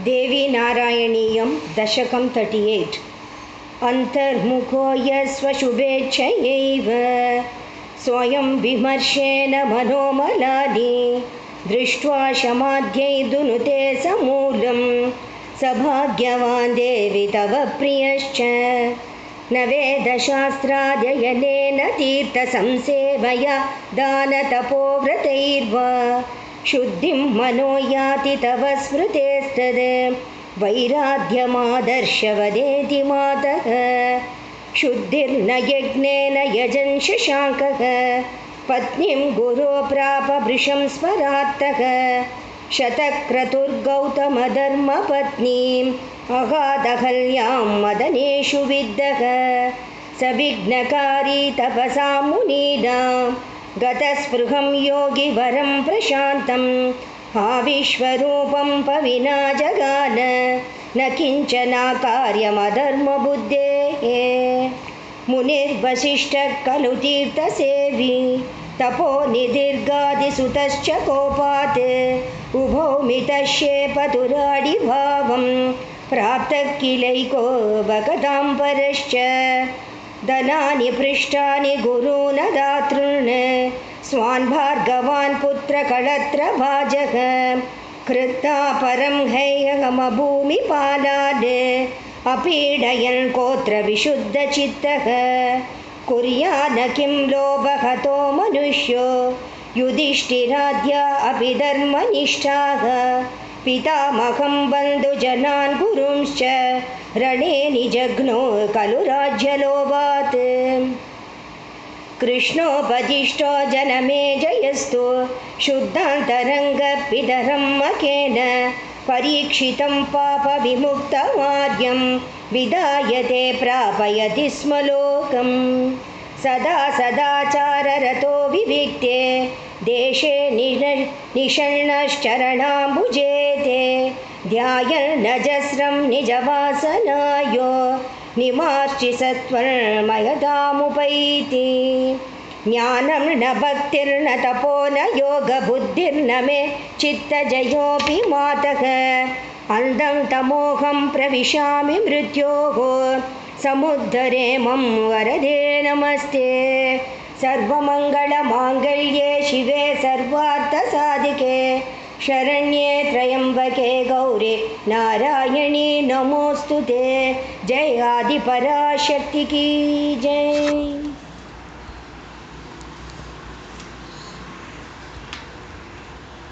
देवी नारायणीयं दशकं 38। अन्तर्मुखो यस्वशुभेच्छयैव स्वयं विमर्शेन मनोमलानि दृष्ट्वा शमाद्यै दुनुते समूलं सभाग्यवान् देवि तव प्रियश्च न वेदशास्त्राध्ययनेन तीर्थसंसेवया दानतपोव्रतैर्वा शुद्धिं मनो याति तव स्मृतेस्तद् वैराग्यमादर्शवदेति मातः शुद्धिर्न यज्ञेन यजन् शशाङ्कः पत्नीं गुरो प्राप वृषं स्मरात्तः शतक्रतुर्गौतमधर्मपत्नीम् अगाधहल्यां मदनेषु विद्धः सविघ्नकारी तपसा मुनीनां गतस्पृहं योगिवरं प्रशान्तं आविश्वरूपं पविना जगान न किञ्चनाकार्यमधर्मबुद्धेः मुनिर्वसिष्ठः खलु तीर्थसेवी तपो निदीर्घादिसुतश्च कोपात् उभौ मितश्येपतुराडिभावं प्राप्तः किलैको भगतां परश्च धनानि पृष्ठानि गुरून् दातॄन् स्वान् भार्गवान् पुत्रकळत्रभाजः कृत्वा परं हैहमभूमिपालान् अपीडयन् कोत्र विशुद्धचित्तः कुर्यान्न किं लोभहतो मनुष्यो युधिष्ठिराद्या अपि धर्मनिष्ठाः पितामहं बन्धुजनान् गुरुंश्च रणे निजघ्नो खलु राज्यलोभात् कृष्णोपदिष्टो जनमेजयस्तु शुद्धान्तरङ्गपितरं मखेन परीक्षितं पापविमुक्तमार्गं विधायते प्रापयति स्म लोकं सदा सदाचाररतो विविक्ते देशे निषण्णश्चरणाम्बुजे ते ध्यायन्नजस्रं निजवासनायो निमार्चिसत्वर्मयतामुपैति ज्ञानं न भक्तिर्न तपो न योगबुद्धिर्न मे चित्तजयोऽपि मातः अन्धं तमोहं प्रविशामि मृत्योः समुद्धरे मम वरदे नमस्ते सर्वमङ्गलमाङ्गल्ये शिवे सर्वार्थसाधिके शरण्ये त्र्यम्बके गौरी नारायणी नमोऽस्तु ते जय आदिपराशक्ति की जय।